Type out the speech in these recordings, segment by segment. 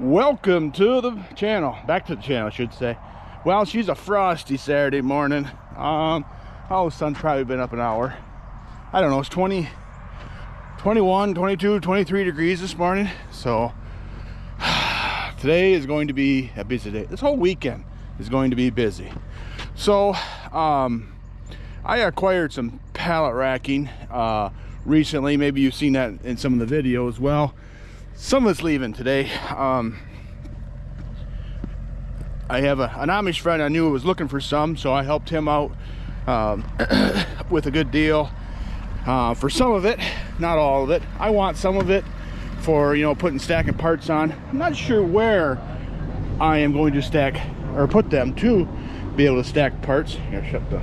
Welcome to the channel, back to the channel I should say. Well, she's a frosty Saturday morning. Oh, the sun's probably been up an hour. I don't know, it's 20, 21, 22, 23 degrees this morning. So today is going to be a busy day. This whole weekend is going to be busy. So I acquired some pallet racking recently. Maybe you've seen that in some of the videos. Well, some of it's leaving today. I have an Amish friend I knew was looking for some, so I helped him out with a good deal for some of it, not all of it. I want some of it for, you know, stacking parts on. I'm not sure where I am going to stack or put them to be able to stack parts. I gotta shut the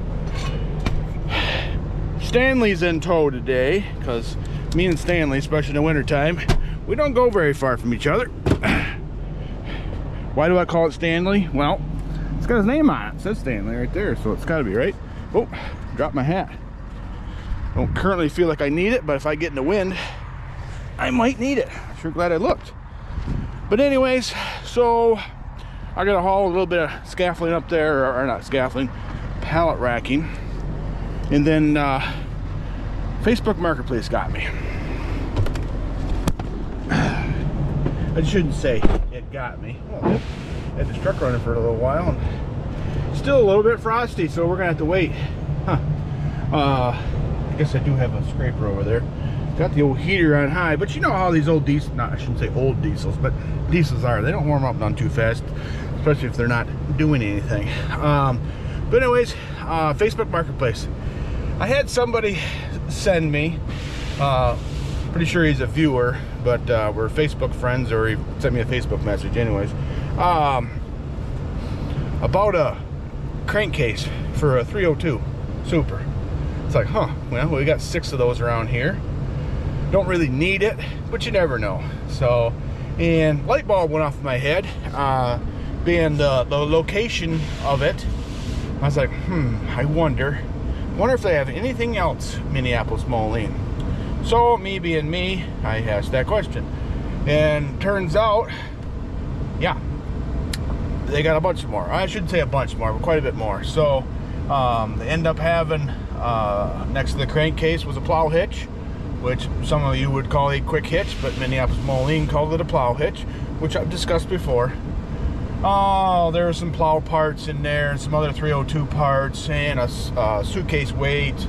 Stanley's in tow today, because me and Stanley, especially in the wintertime, we don't go very far from each other. Why do I call it Stanley? Well, it's got his name on it. It says Stanley right there, so it's got to be right. Oh, dropped my hat. Don't currently feel like I need it, but if I get in the wind, I might need it. I'm sure glad I looked. But anyways, so I got to haul a little bit of scaffolding up there, or not scaffolding, pallet racking. And then Facebook Marketplace got me. I shouldn't say it got me. Well, had this truck running for a little while. And still a little bit frosty, so we're gonna have to wait. I guess I do have a scraper over there. Got the old heater on high, but you know how these old diesels, I shouldn't say old diesels, but diesels are. They don't warm up none too fast, especially if they're not doing anything. But anyways, Facebook Marketplace. I had somebody send me, pretty sure he's a viewer, but we're Facebook friends, or he sent me a Facebook message anyways, about a crankcase for a 302 Super. It's like, well, we got 6 of those around here. Don't really need it, but you never know. So, and light bulb went off my head, being the location of it. I was like, I wonder if they have anything else Minneapolis Moline. So me being me, I asked that question, and turns out, yeah, they got a bunch more. I shouldn't say a bunch more, but quite a bit more. So they end up having next to the crankcase was a plow hitch, which some of you would call a quick hitch, but Minneapolis Moline called it a plow hitch, which I've discussed before. Oh, there were some plow parts in there and some other 302 parts and a suitcase weight.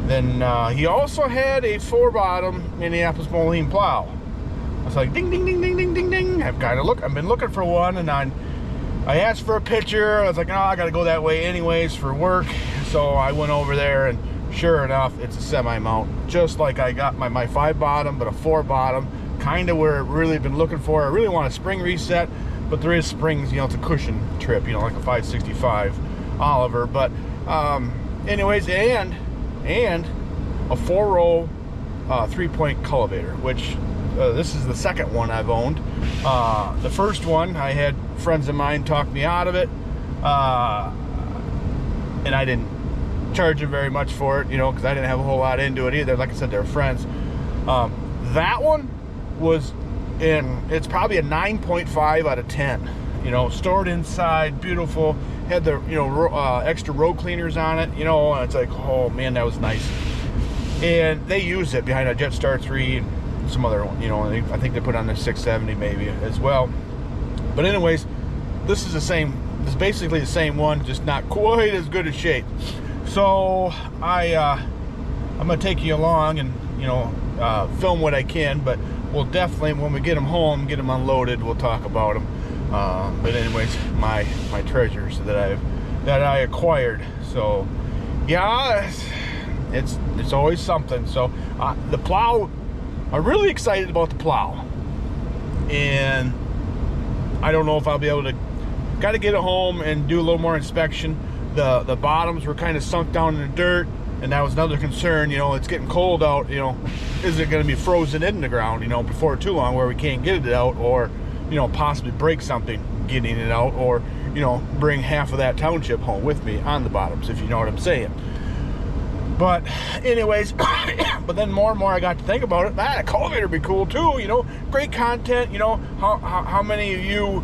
Then he also had a 4-bottom Minneapolis Moline plow. I was like, ding, ding, ding, ding, ding, ding, ding. I've been looking for one, and I asked for a picture. I was like, I gotta go that way anyways for work. So I went over there, and sure enough, it's a semi-mount, just like I got my 5-bottom, but a 4-bottom, kind of where I've really been looking for. I really want a spring reset, but there is springs, you know, it's a cushion trip, you know, like a 565 Oliver. But anyways, and a 4-row 3-point cultivator, which this is the second one I've owned. The first one, I had friends of mine talk me out of it, and I didn't charge them very much for it, you know, because I didn't have a whole lot into it either. Like I said, they're friends. That one was it's probably a 9.5 out of 10. You know, stored inside, beautiful. Had the, you know, extra row cleaners on it, you know, and it's like, oh man, that was nice. And they use it behind a Jetstar 3 and some other one, you know, I think they put on the 670 maybe as well. But anyways, this is basically the same one, just not quite as good a shape. So I'm gonna take you along and, you know, film what I can, but we'll definitely, when we get them home, get them unloaded, we'll talk about them. But anyways, my treasures that I acquired. So yeah, it's always something. So the plow, I'm really excited about the plow, and I don't know if I'll be able to, got to get it home and do a little more inspection. The bottoms were kind of sunk down in the dirt, and that was another concern. You know, it's getting cold out, you know, is it going to be frozen in the ground, you know, before too long, where we can't get it out, or, you know, possibly break something getting it out, or, you know, bring half of that township home with me on the bottoms, if you know what I'm saying. But anyways, but then more and more I got to think about it. A cultivator would be cool too, you know, great content. You know, how many of you,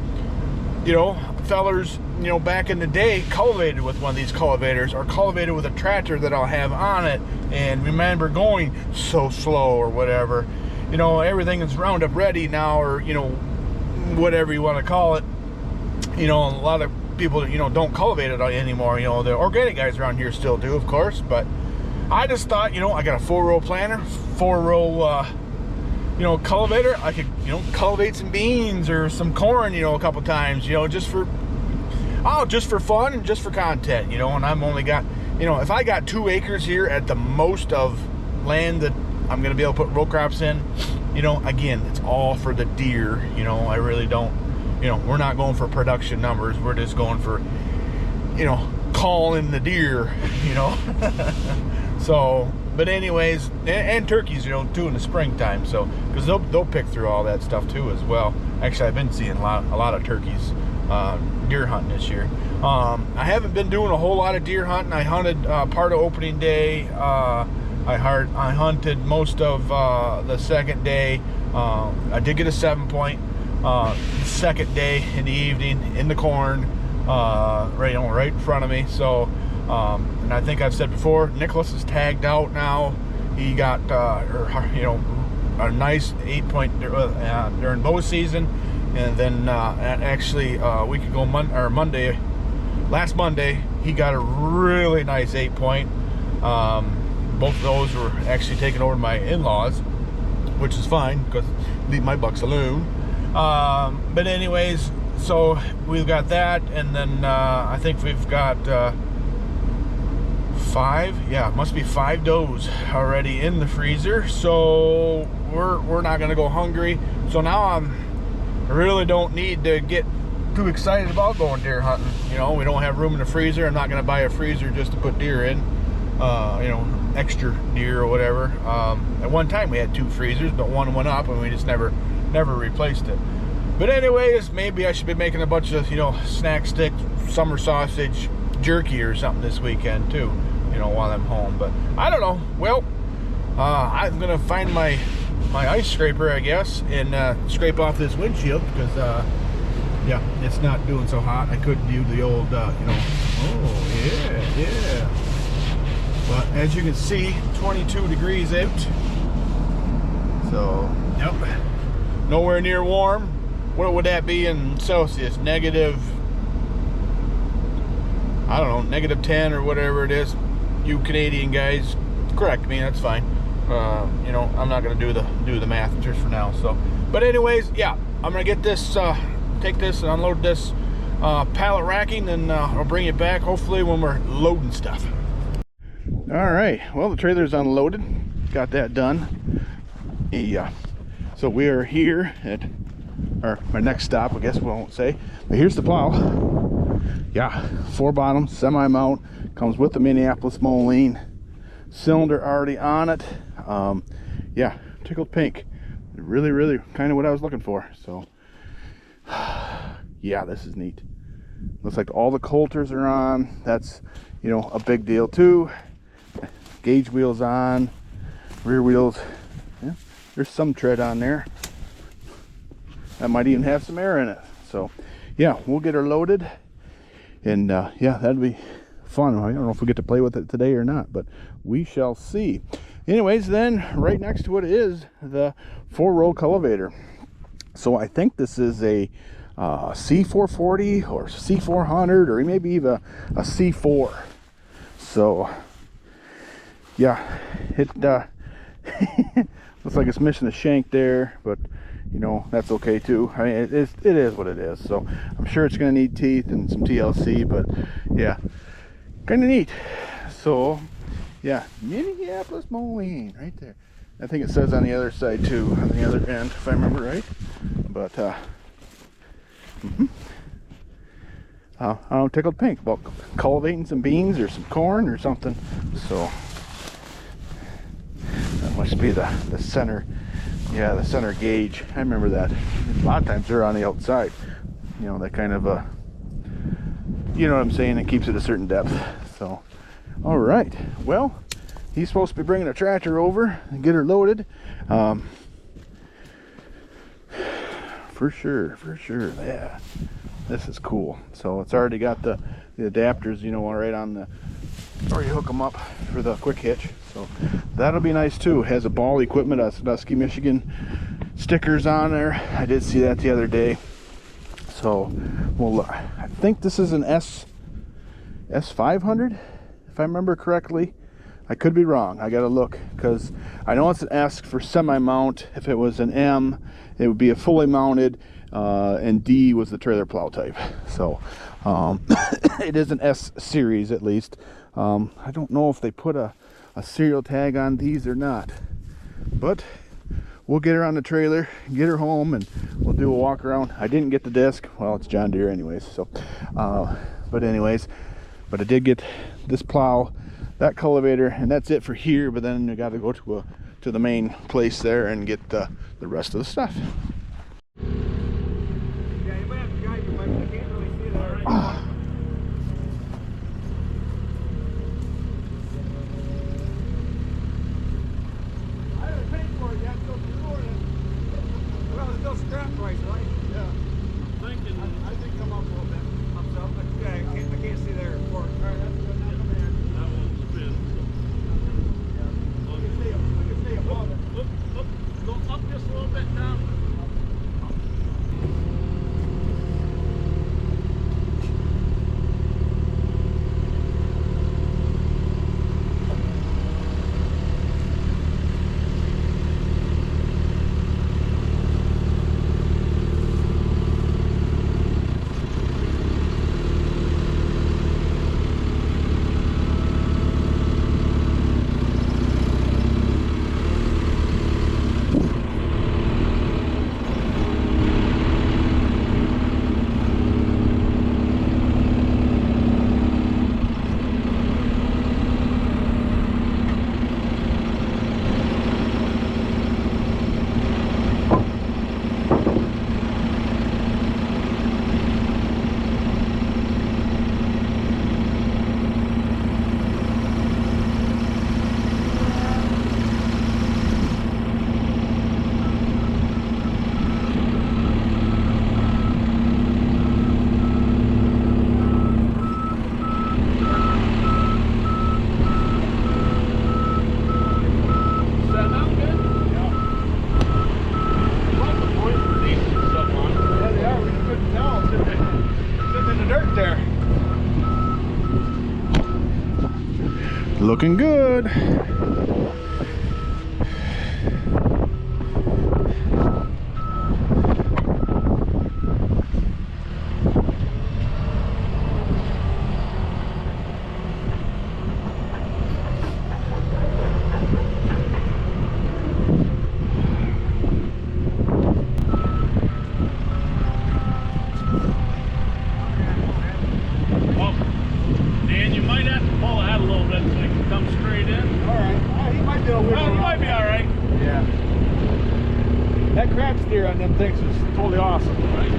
you know, fellers, you know, back in the day cultivated with one of these cultivators, or cultivated with a tractor that I'll have on it, and remember going so slow or whatever. You know, everything is Roundup ready now, or, you know, whatever you want to call it. You know, a lot of people, you know, don't cultivate it anymore. You know, the organic guys around here still do, of course, but I just thought, you know, I got a 4-row planter, 4-row, you know, cultivator. I could, you know, cultivate some beans or some corn, you know, a couple times, you know, just for fun and just for content, you know. And I'm only got, you know, if I got 2 acres here at the most of land that I'm going to be able to put row crops in, you know, again, it's all for the deer, you know. I really don't, you know, we're not going for production numbers. We're just going for, you know, calling the deer, you know. So, but anyways, and turkeys, you know, too, in the springtime. So, because they'll pick through all that stuff too as well. Actually, I've been seeing a lot of turkeys deer hunting this year. I haven't been doing a whole lot of deer hunting. I hunted part of opening day. I hunted most of the second day. I did get a 7-point second day in the evening in the corn, right in front of me. So. And I think I've said before, Nicholas is tagged out now. He got, you know, a nice 8-point during bow season, and then actually a week ago, last Monday, he got a really nice 8-point. Both of those were actually taken over to my in-laws, which is fine because leave my bucks alone. But anyways, so we've got that, and then I think we've got. 5, yeah, must be 5 does already in the freezer. So we're not gonna go hungry. So now I really don't need to get too excited about going deer hunting. You know, we don't have room in the freezer. I'm not gonna buy a freezer just to put deer in, you know, extra deer or whatever. At one time we had 2 freezers, but one went up and we just never replaced it. But anyways, maybe I should be making a bunch of, you know, snack stick, summer sausage, jerky or something this weekend too, you know, while I'm home. But I don't know. Well, I'm gonna find my ice scraper, I guess, and scrape off this windshield because yeah, it's not doing so hot. I could do the old, you know, oh yeah. But as you can see, 22 degrees out. So, yep, nowhere near warm. What would that be in Celsius? Negative, I don't know, negative 10 or whatever it is. You Canadian guys, correct me, that's fine. You know, I'm not gonna do the math just for now. So, but anyways, yeah, I'm gonna get this, take this and unload this pallet racking, and I'll bring it back hopefully when we're loading stuff. All right, well, the trailer's unloaded, got that done. Yeah, so we are here at our next stop, I guess we won't say, but here's the plow. Yeah, 4 bottoms, semi mount, comes with the Minneapolis Moline, cylinder already on it. Yeah, tickled pink, really kind of what I was looking for. So yeah, this is neat. Looks like all the coulters are on. That's, you know, a big deal too. Gauge wheels on, rear wheels, yeah, there's some tread on there. That might even have some air in it. So yeah, we'll get her loaded, and yeah, that'd be fun. I don't know if we get to play with it today or not, but we shall see. Anyways, then right next to it is the 4-row cultivator. So I think this is a C440 or C400 or maybe even a C4. So yeah, it looks like it's missing a shank there, but you know, that's okay too. I mean, it is what it is. So I'm sure it's going to need teeth and some TLC, but yeah, kind of neat. So yeah, Minneapolis Moline right there. I think it says on the other side too, on the other end, if I remember right. But I don't know, tickled pink about cultivating some beans or some corn or something. So that must be the center. Yeah, the center gauge. I remember that. A lot of times they're on the outside. You know, that kind of you know what I'm saying? It keeps it a certain depth. So, all right. Well, he's supposed to be bringing a tractor over and get her loaded. For sure, yeah. This is cool. So it's already got the adapters, you know, right on the, or you hook them up for the quick hitch. So that'll be nice too. It has a Ball Equipment, Sandusky, Michigan stickers on there. I did see that the other day. So well, I think this is an S500, if I remember correctly. I could be wrong. I gotta look, because I know it's an S for semi-mount. If it was an M, it would be a fully mounted, and D was the trailer plow type. So it is an S series at least. I don't know if they put a serial tag on these or not, but we'll get her on the trailer, get her home, and we'll do a walk around. I didn't get the disc. Well, it's John Deere anyways. So, but I did get this plow, that cultivator, and that's it for here. But then you got to go to the main place there and get the rest of the stuff. Yeah, you might have to guide your wife. I can't really see that right now. I haven't paid for it yet, so if you're doing it. Well, it's still scrap price, right? Yeah. I think come up a little bit. Up, but yeah, I can't see there. All right, that's good. Now come in. That won't spin. We can stay above it. Go up just a little bit now. Looking good. Dan, you might have to pull ahead a little bit so you can come straight in. All right. He might be able to Well, you might be all right. Yeah. That crab steer on them things is totally awesome. Right?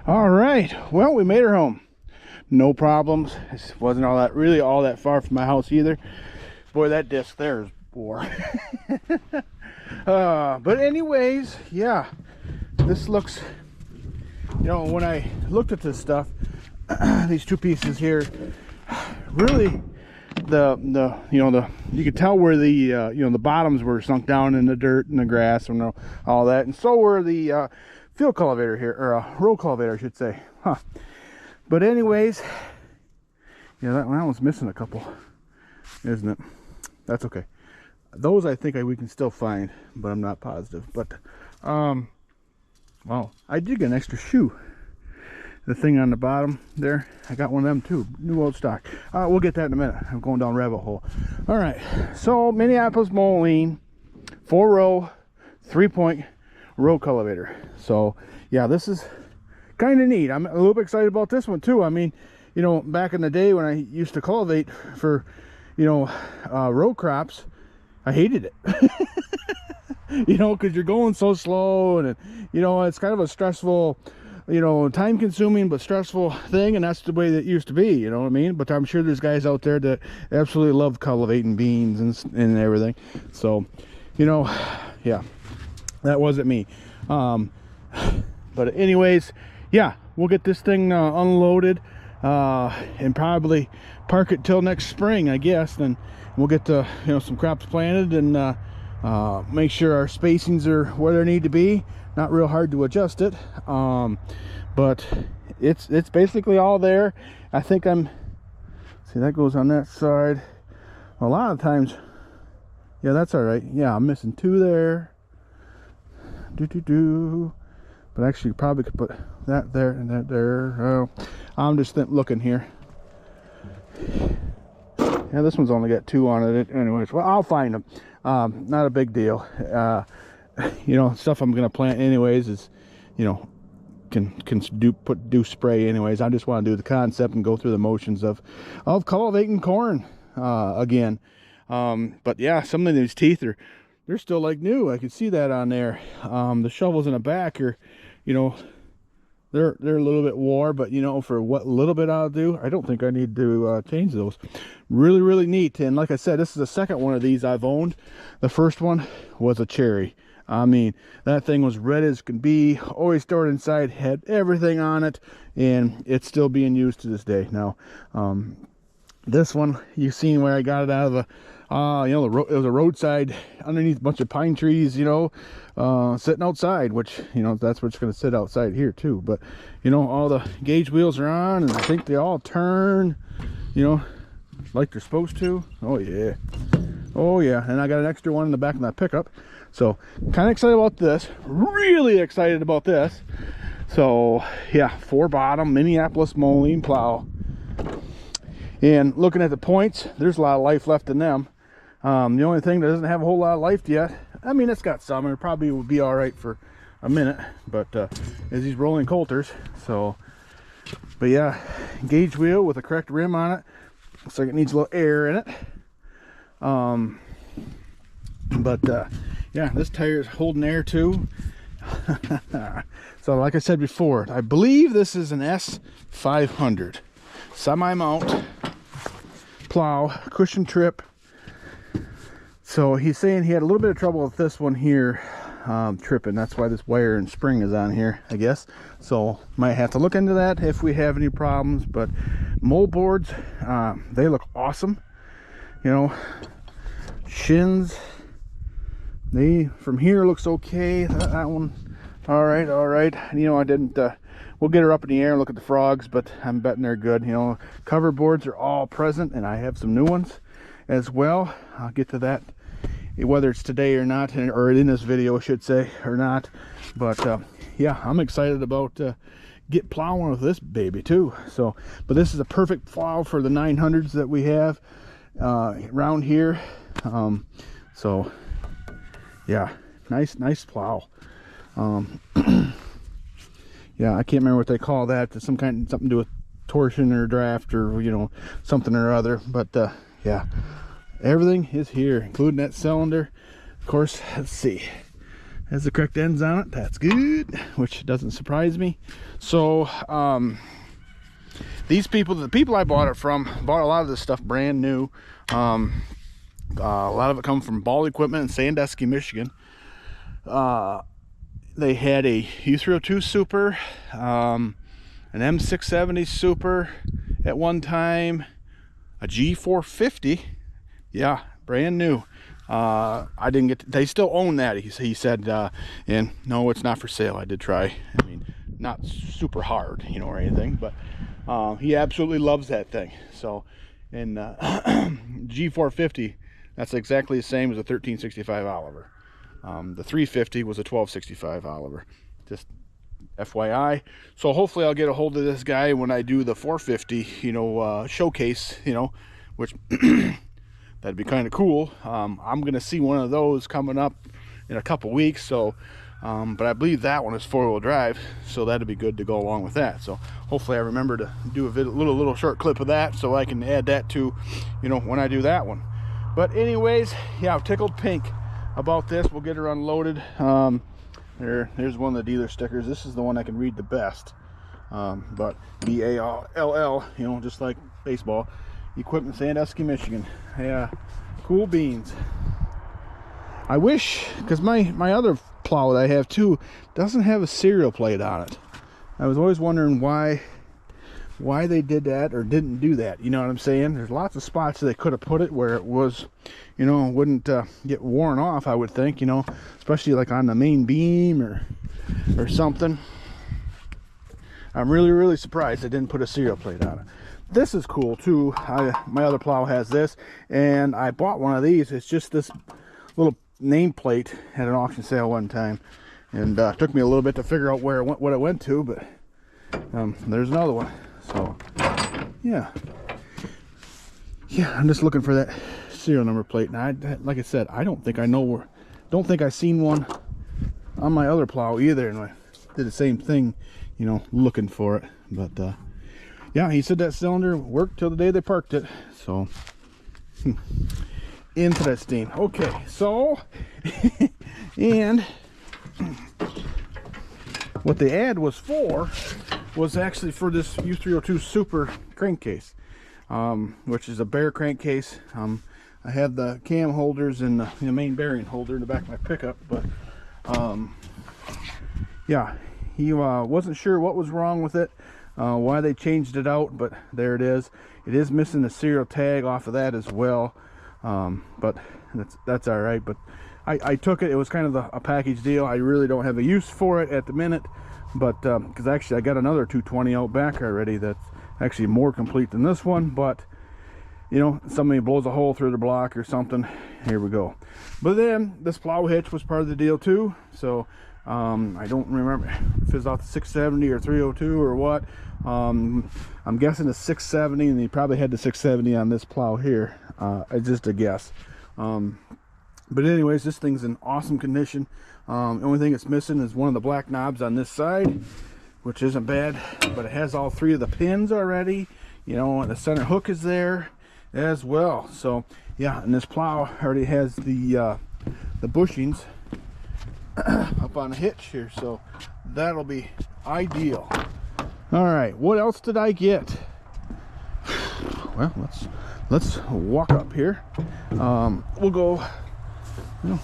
All right, well, we made her home. No problems. It wasn't really all that far from my house either. Boy, that disc there is poor. But anyways, yeah, this looks, you know, when I looked at this stuff, these two pieces here, really you could tell where the the bottoms were sunk down in the dirt and the grass and all that, and so were the fuel cultivator here, or a roll cultivator, I should say. Huh. But anyways, yeah, that one's missing a couple, isn't it? That's okay. Those I think we can still find, but I'm not positive. But well, I did get an extra shoe. The thing on the bottom there, I got one of them too, new old stock. We'll get that in a minute. I'm going down rabbit hole. All right, so Minneapolis Moline, 4-row, 3-point row cultivator. So yeah, this is kind of neat. I'm a little bit excited about this one too. I mean, you know, back in the day when I used to cultivate for, you know, row crops, I hated it. You know, because you're going so slow, and you know, it's kind of a stressful, you know, time consuming but stressful thing, and that's the way that it used to be, you know what I mean? But I'm sure there's guys out there that absolutely love cultivating beans and everything. So, you know, yeah, that wasn't me. But anyways, yeah, we'll get this thing unloaded and probably park it till next spring, I guess. Then we'll get you know, some crops planted and make sure our spacings are where they need to be. Not real hard to adjust it, but it's basically all there. I think see, that goes on that side. A lot of times, yeah, that's all right. Yeah, I'm missing 2 there. But actually, probably could put that there and that there. Oh, I'm just looking here. Yeah, this one's only got 2 on it. Anyways, well, I'll find them. Not a big deal. You know, stuff I'm gonna plant anyways is, you know, can do spray anyways. I just want to do the concept and go through the motions of cultivating corn again. But yeah, some of these teeth they're still like new. I can see that on there. The shovels in the back are, you know, they're a little bit wore, but you know, for what little bit I'll do, I don't think I need to change those. Really neat. And like I said, this is the second one of these I've owned. The first one was a cherry. I mean, that thing was red as can be, always stored inside, had everything on it, and it's still being used to this day. Now, this one, you've seen where I got it out of the, you know, it was a roadside underneath a bunch of pine trees, you know, sitting outside, which, you know, that's what's going to sit outside here too. But, you know, all the gauge wheels are on, and I think they all turn, you know, like they're supposed to. Oh yeah. Oh yeah. And I got an extra one in the back of that pickup. So kind of excited about this, really excited about this. So yeah, 4-bottom Minneapolis Moline plow. And looking at the points, there's a lot of life left in them. The only thing that doesn't have a whole lot of life yet, I mean, it's got some, and it probably will be all right for a minute, but is these rolling coulters. So, but yeah, gauge wheel with a correct rim on it. Looks like it needs a little air in it. Yeah, this tire is holding air too. So like I said before, I believe this is an S500 semi-mount plow, cushion trip. So he's saying he had a little bit of trouble with this one here tripping. That's why this wire and spring is on here, I guess. So might have to look into that if we have any problems. But mold boards, they look awesome. You know, shins, they from here looks okay. That one, all right. You know, I didn't we'll get her up in the air and look at the frogs, but I'm betting they're good. You know, cover boards are all present, and I have some new ones as well. I'll get to that whether it's today or not, or in this video I should say, or not. But yeah, I'm excited about get plowing with this baby too. So, but this is a perfect plow for the 900s that we have around here. So yeah, nice plow. Yeah, I can't remember what they call that. It's something to do with torsion or draft, or you know, something or other. But yeah, everything is here, including that cylinder. Of course, let's see, has the correct ends on it. That's good, which doesn't surprise me. So these people, the people I bought it from, bought a lot of this stuff brand new. A lot of it come from Ball Equipment in Sandusky, Michigan. They had a U302 Super, an M670 Super at one time, a G450, yeah, brand new. I didn't get they still own that, he said, and no, it's not for sale. I did try. I mean, not super hard, you know, or anything, but he absolutely loves that thing. So, and G450, that's exactly the same as a 1365 Oliver. The 350 was a 1265 Oliver. Just FYI. So hopefully I'll get a hold of this guy when I do the 450, you know, showcase, you know, which that'd be kind of cool. I'm gonna see one of those coming up in a couple weeks. So, but I believe that one is 4-wheel drive, so that'd be good to go along with that. So hopefully I remember to do a little short clip of that, so I can add that to, you know, when I do that one. But anyways, yeah, I'm tickled pink about this. We'll get her unloaded. There's one of the dealer stickers. This is the one I can read the best. But BALL, you know, just like baseball. Equipment, Sandusky, Michigan. Yeah, cool beans. I wish, because my other plow that I have too doesn't have a serial plate on it. I was always wondering why they did that or didn't do that. You know what I'm saying? There's lots of spots they could have put it where it was, you know, wouldn't get worn off, I would think, you know, especially like on the main beam or something. I'm really surprised they didn't put a serial plate on it. This is cool too. My other plow has this, and I bought one of these. It's just this little nameplate at an auction sale one time, and took me a little bit to figure out what it went to, but there's another one. So yeah, I'm just looking for that serial number plate. And like I said, I don't think I've seen one on my other plow either, and I did the same thing, you know, looking for it. But yeah, he said that cylinder worked till the day they parked it. So interesting. Okay, so and what the ad was for was actually for this U302 Super crankcase, which is a bare crankcase. I have the cam holders and the main bearing holder in the back of my pickup, but yeah, he wasn't sure what was wrong with it, why they changed it out, but there it is. It is missing the serial tag off of that as well, but that's all right. But I took it. It was kind of a package deal. I really don't have a use for it at the minute, but because actually I got another 220 out back already that's actually more complete than this one. But you know, somebody blows a hole through the block or something, here we go. But then this plow hitch was part of the deal too. So I don't remember if it was off the 670 or 302 or what. I'm guessing the 670, and he probably had the 670 on this plow here. It's just a guess. But anyways, this thing's in awesome condition. The only thing it's missing is one of the black knobs on this side, which isn't bad, but it has all 3 of the pins already, you know, and the center hook is there as well. So yeah, and this plow already has the bushings up on the hitch here, so that'll be ideal. All right, what else did I get? Well, let's walk up here. We'll go, you know,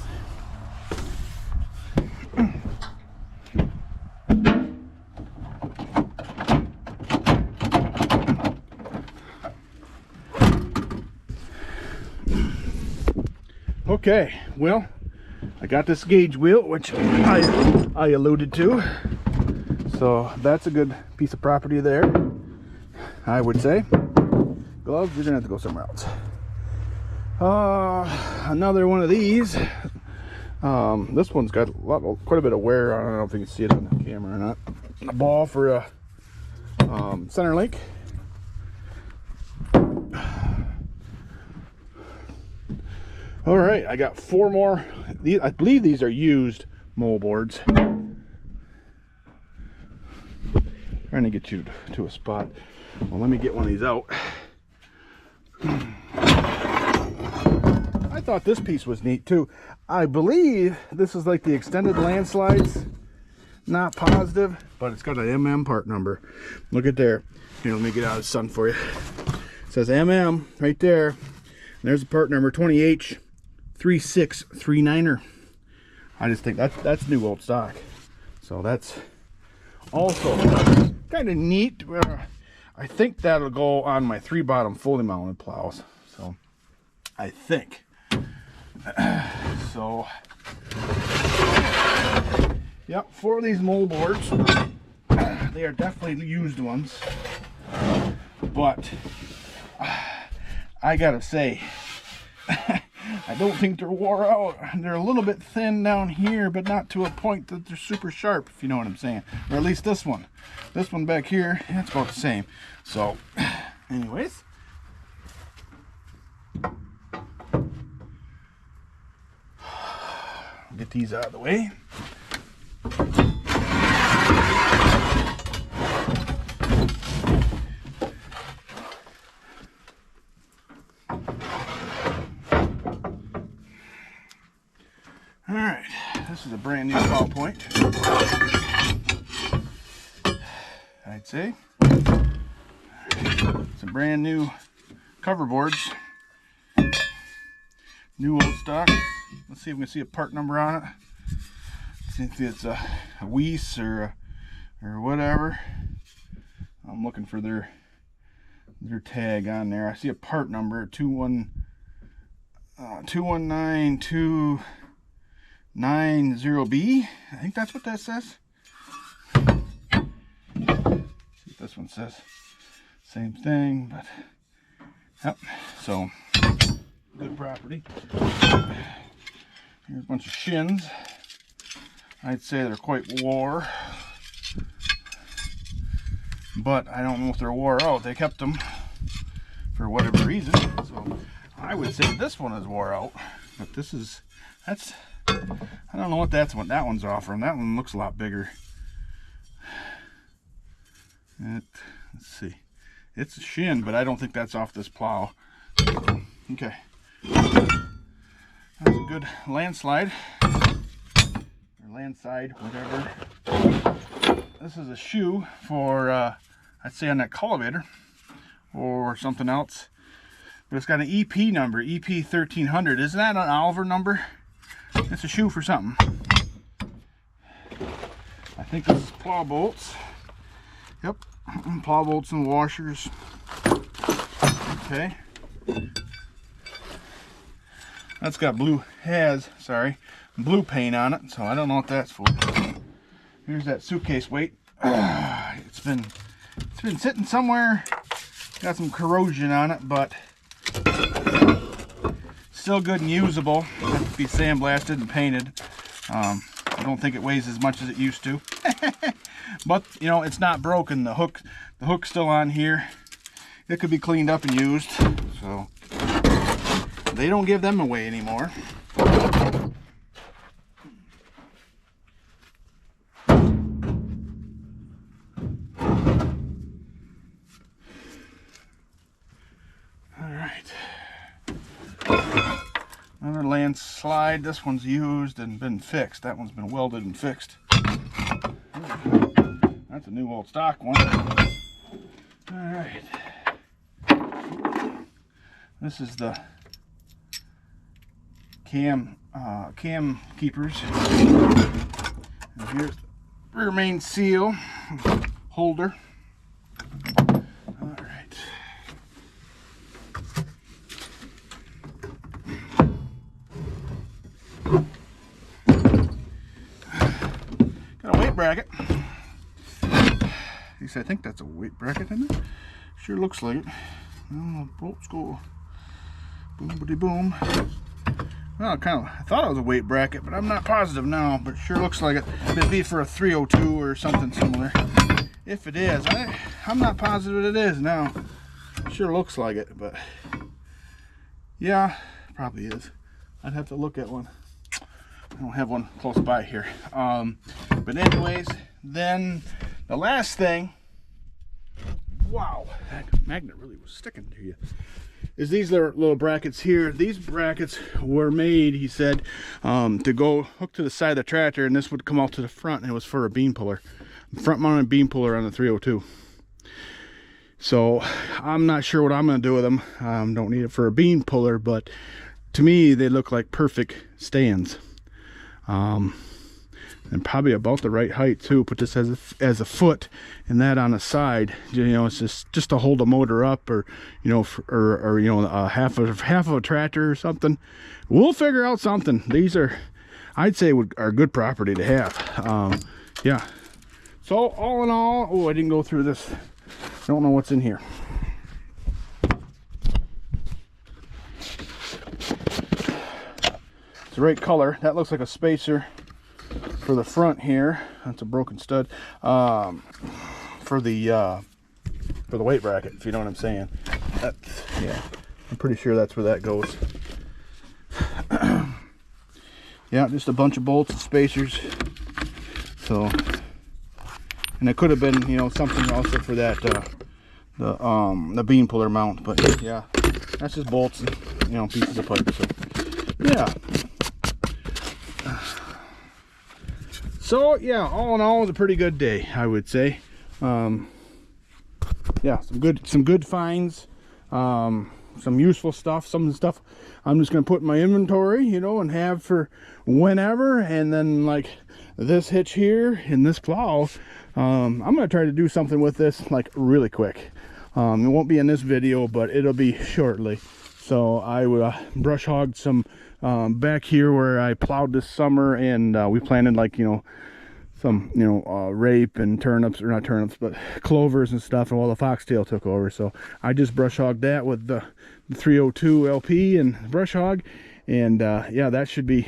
okay, well, I got this gauge wheel, which I alluded to. So that's a good piece of property there, I would say. Gloves, you're gonna have to go somewhere else. Another one of these. This one's got quite a bit of wear. I don't know if you can see it on the camera or not. A ball for a center link. All right, I got 4 more. I believe these are used moldboards. Trying to get you to a spot. Well, let me get one of these out. I thought this piece was neat too. I believe this is like the extended landslides. Not positive, but it's got an part number. Look at there. Here, let me get out of the sun for you. It says right there. And there's the part number 20H3639er. I just think that's new old stock. So that's also kind of neat. I think that'll go on my 3 bottom fully mounted plows. So I think. So, yep, 4 of these mold boards. They are definitely used ones, but I gotta say, I don't think they're wore out. They're a little bit thin down here, but not to a point that they're super sharp, if you know what I'm saying. Or at least this one. This one back here, it's about the same. So, anyways. Get these out of the way. Alright, this is a brand new plow point, I'd say. Some brand new cover boards. New old stock. Let's see if we can see a part number on it. See if it's a Weiss or whatever. I'm looking for their tag on there. I see a part number 219290B. I think that's what that says. See if this one says. Same thing, but yep. So good property. Here's a bunch of shins. I'd say they're quite wore, but I don't know if they're wore out. They kept them for whatever reason, so I would say this one is wore out. But that's I don't know what that one's offering. That one looks a lot bigger. Let's see. It's a shin, but I don't think that's off this plow. Okay. That's a good landslide. Or landside, whatever. This is a shoe for, I'd say on that cultivator or something else. But it's got an EP number, EP 1300. Isn't that an Oliver number? It's a shoe for something. I think this is plow bolts. Yep, plow bolts and washers. Okay. That's got blue paint on it, so I don't know what that's for. Here's that suitcase weight. It's been sitting somewhere. Got some corrosion on it, but still good and usable. Has to be sandblasted and painted. I don't think it weighs as much as it used to. But you know, it's not broken. The hook's still on here. It could be cleaned up and used. So they don't give them away anymore. Alright. Another landslide. This one's used and been fixed. That one's been welded and fixed. That's a new old stock one. Alright. This is the cam keepers. And here's the rear main seal holder. All right. Got a weight bracket. At least I think that's a weight bracket, isn't it? Sure looks like it. Well, the bolts go boom-bitty boom. Well, I thought it was a weight bracket, but I'm not positive now, but it sure looks like it. It'd be for a 302 or something similar. If it is, I'm not positive it is now. It sure looks like it, but yeah, probably is. I'd have to look at one. I don't have one close by here. But anyways, then the last thing, wow, that magnet really was sticking to you, is these little brackets here. These brackets were made, he said, to go hook to the side of the tractor, and this would come out to the front, and it was for a beam puller, front mounted beam puller on the 302. So I'm not sure what I'm going to do with them. Don't need it for a beam puller, but to me they look like perfect stands. and probably about the right height too. Put this as a foot and that on the side, you know, it's just to hold the motor up, or you know, or you know, half of a tractor or something. We'll figure out something. These are, I'd say, are good property to have. Yeah, so all in all, oh, I didn't go through this. I don't know what's in here. It's the right color. That looks like a spacer for the front here. That's a broken stud. For the weight bracket, if you know what I'm saying. Yeah, I'm pretty sure that's where that goes. Yeah, just a bunch of bolts and spacers. So, and it could have been, you know, something also for that the bean puller mount, but yeah, that's just bolts and, you know, pieces of pipe. So yeah. So yeah, all in all, it was a pretty good day, I would say. Yeah, some good finds, some useful stuff. Some of the stuff I'm just gonna put in my inventory, you know, and have for whenever. And then like this hitch here and this plow, I'm gonna try to do something with this like really quick. It won't be in this video, but it'll be shortly. So I will brush hogged some back here where I plowed this summer, and we planted, like, you know, some, you know, rape and turnips, or not turnips, but clovers and stuff, and while the foxtail took over. So I just brush hogged that with the 302 LP and brush hog, and yeah, that should be,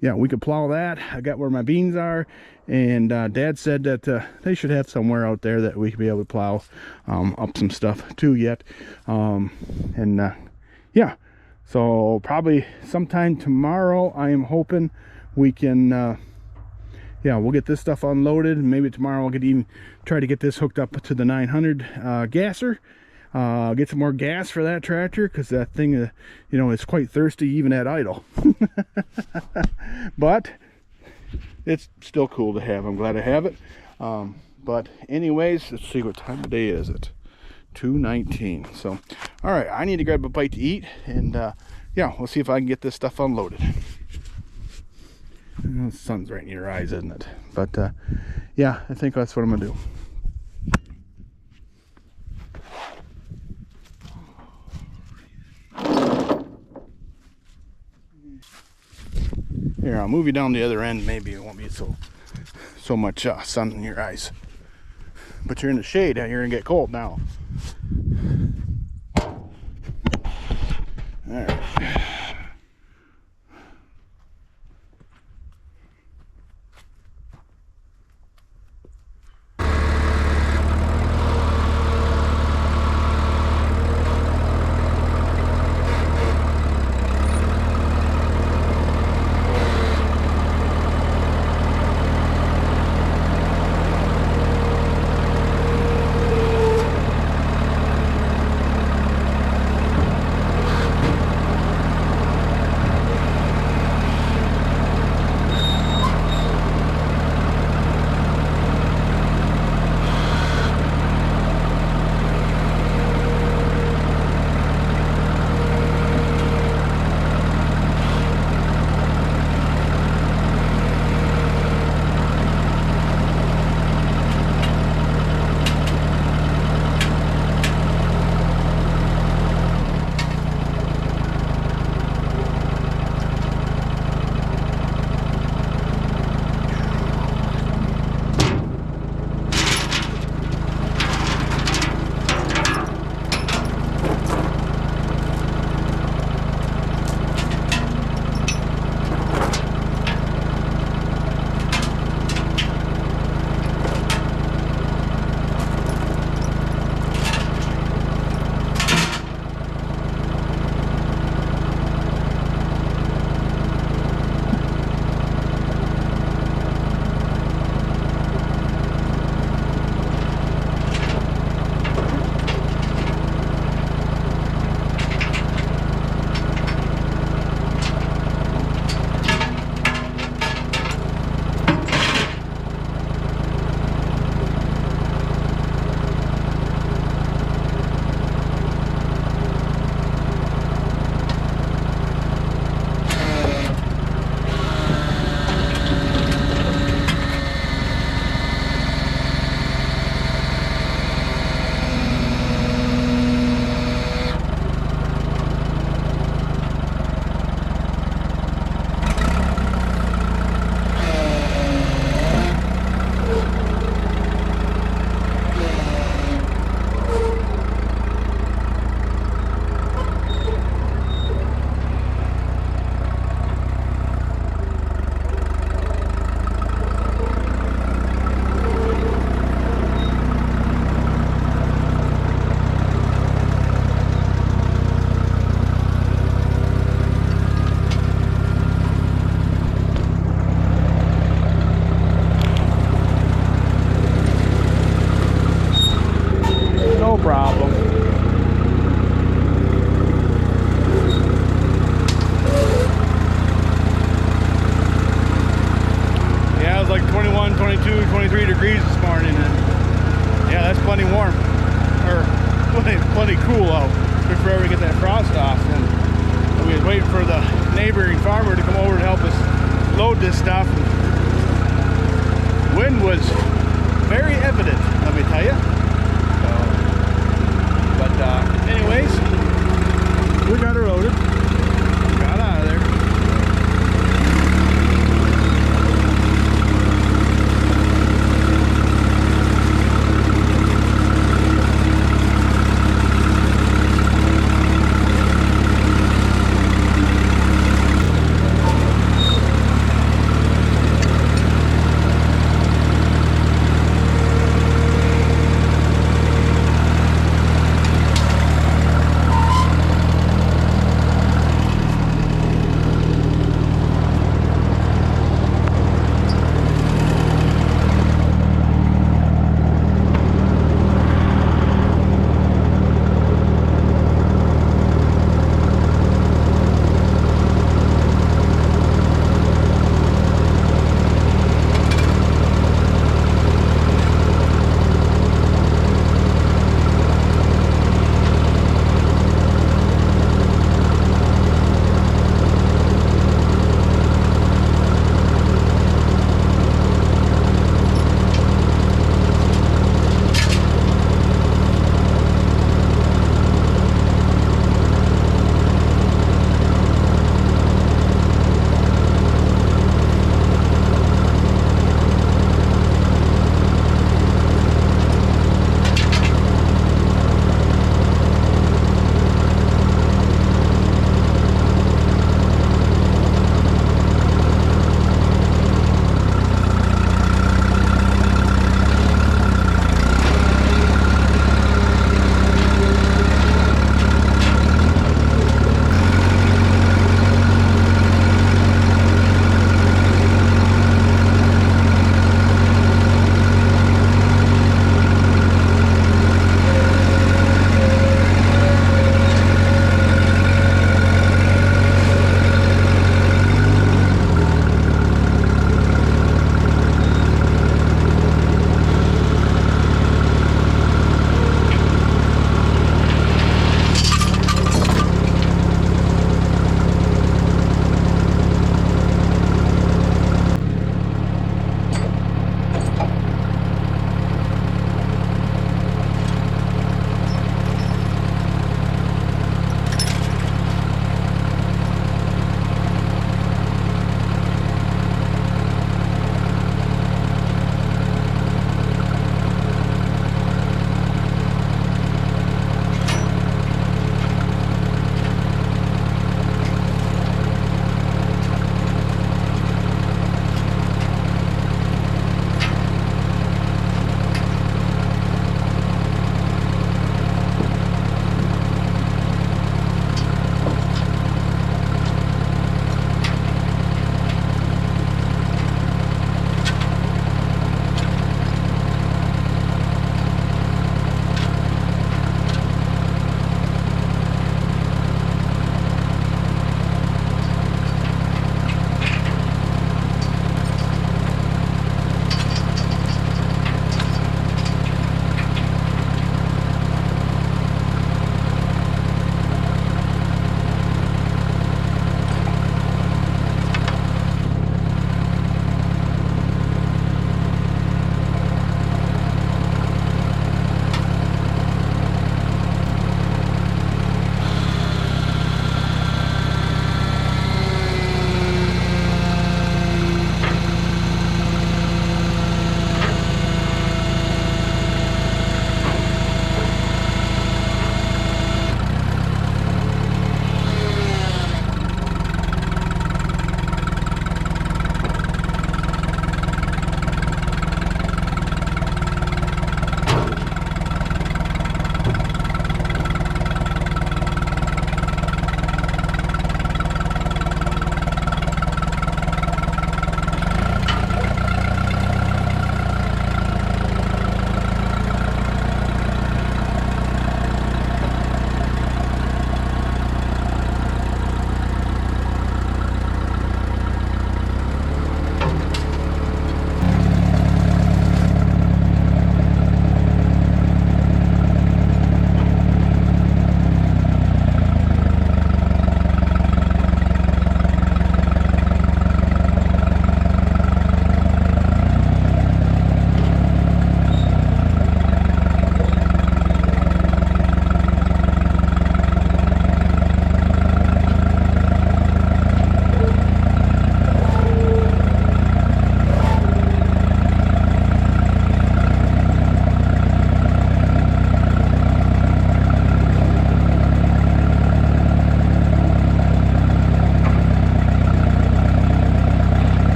yeah, we could plow that. I got where my beans are, and Dad said that they should have somewhere out there that we could be able to plow up some stuff too yet. Yeah, so probably sometime tomorrow, I am hoping we can, yeah, we'll get this stuff unloaded, and maybe tomorrow I'll even try to get this hooked up to the 900 gasser. Get some more gas for that tractor, because that thing, you know, is quite thirsty even at idle. But it's still cool to have. I'm glad I have it. But anyways, let's see, what time of day is it? 2:19. So all right, I need to grab a bite to eat, and yeah, we'll see if I can get this stuff unloaded. The sun's right in your eyes, isn't it? But yeah, I think that's what I'm gonna do. Here, I'll move you down the other end. Maybe it won't be so much sun in your eyes. But you're in the shade, and you're gonna get cold now. All right.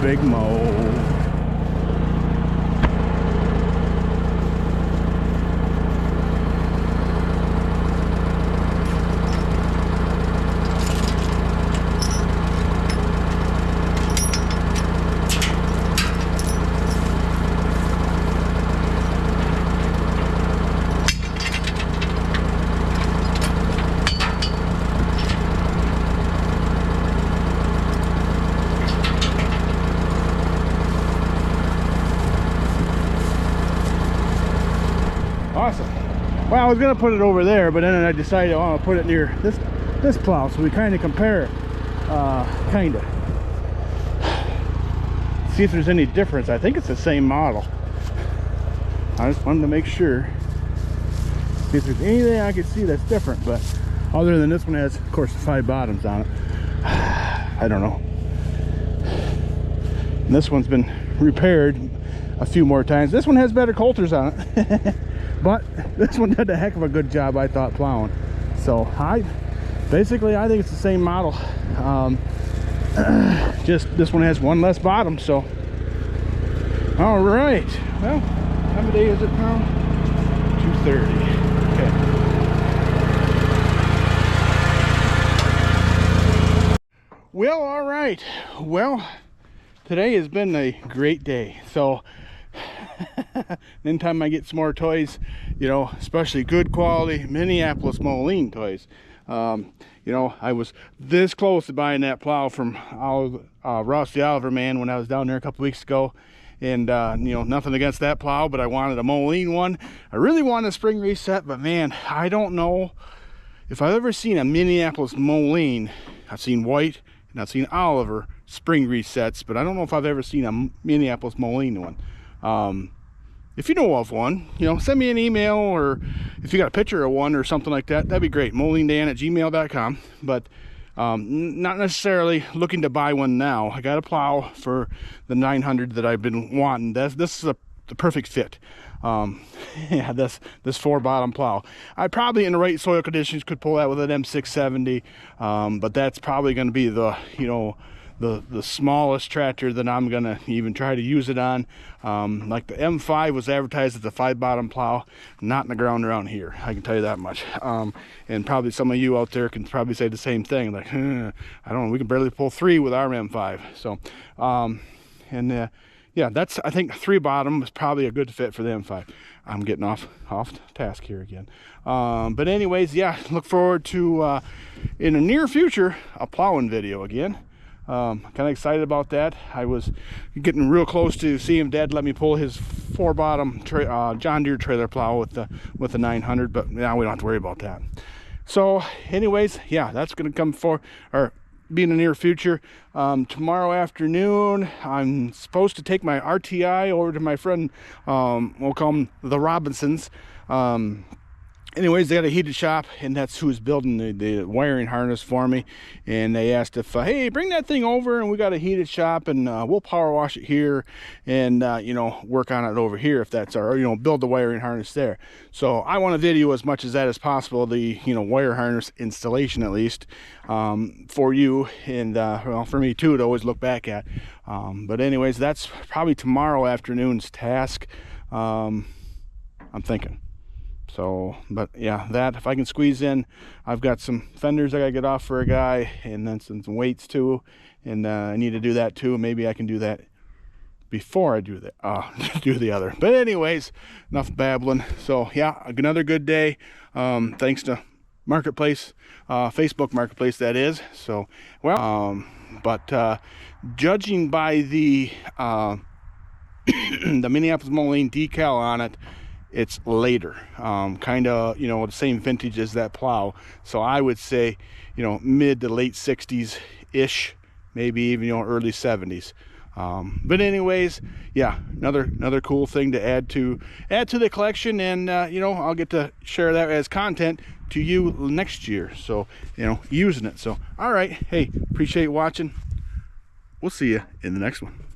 Big Mo. Awesome. Well, I was gonna put it over there, but then I decided I want to put it near this plow, so we kind of compare, kind of see if there's any difference. I think it's the same model. I just wanted to make sure, see if there's anything I could see that's different. But other than this one has, of course, the 5 bottoms on it. I don't know. And this one's been repaired a few more times. This one has better coulters on it. But this one did a heck of a good job, I thought, plowing. So basically I think it's the same model. Just this one has one less bottom. So all right, well, how many day is it now? 2:30. Okay. Well, all right. Well, today has been a great day. So anytime I get some more toys, you know, especially good quality Minneapolis Moline toys, you know, I was this close to buying that plow from Ross the Oliver man when I was down there a couple weeks ago. And you know, nothing against that plow, but I wanted a Moline one. I really wanted a spring reset, but man, I don't know if I've ever seen a Minneapolis Moline. I've seen White and I've seen Oliver spring resets, but I don't know if I've ever seen a Minneapolis Moline one. If you know of one, you know, send me an email, or if you got a picture of one or something like that, that'd be great. MolineDan@gmail.com. But not necessarily looking to buy one now. I got a plow for the 900 that I've been wanting. This is the perfect fit. Yeah, this 4-bottom plow. I probably, in the right soil conditions, could pull that with an M670, but that's probably going to be the, you know, the smallest tractor that I'm gonna even try to use it on. Like the M5 was advertised as a 5-bottom plow, not in the ground around here, I can tell you that much. And probably some of you out there can probably say the same thing, like, I don't know, we can barely pull 3 with our M5. So yeah, that's, I think 3-bottom is probably a good fit for the M5. I'm getting off task here again. But anyways, yeah, look forward to in the near future a plowing video again. Kind of excited about that. I was getting real close to seeing Dad let me pull his 4-bottom John Deere trailer plow with the 900, but now we don't have to worry about that. So anyways, yeah, that's going to come be in the near future. Tomorrow afternoon I'm supposed to take my RTI over to my friend, we'll call them the Robinsons. Anyways, they got a heated shop, and that's who's building the wiring harness for me. And they asked if, hey, bring that thing over, and we got a heated shop, and we'll power wash it here, and you know, work on it over here if that's our, you know, build the wiring harness there. So I want to video as much as that as possible, the, you know, wire harness installation at least, for you, and well, for me too, to always look back at. But anyways, that's probably tomorrow afternoon's task. I'm thinking. So, but yeah, that if I can squeeze in, I've got some fenders I gotta get off for a guy, and then some weights too, and I need to do that too. Maybe I can do that before I do that, do the other. But anyways, enough babbling. So yeah, another good day. Thanks to Marketplace, Facebook Marketplace, that is. So well, but judging by the the Minneapolis Moline decal on it, it's later, kind of, you know, the same vintage as that plow. So I would say, you know, mid to late 60s ish, maybe even, you know, early 70s. But anyways, yeah, another cool thing to add to the collection, and you know, I'll get to share that as content to you next year. So, you know, using it. So all right, hey, appreciate watching. We'll see you in the next one.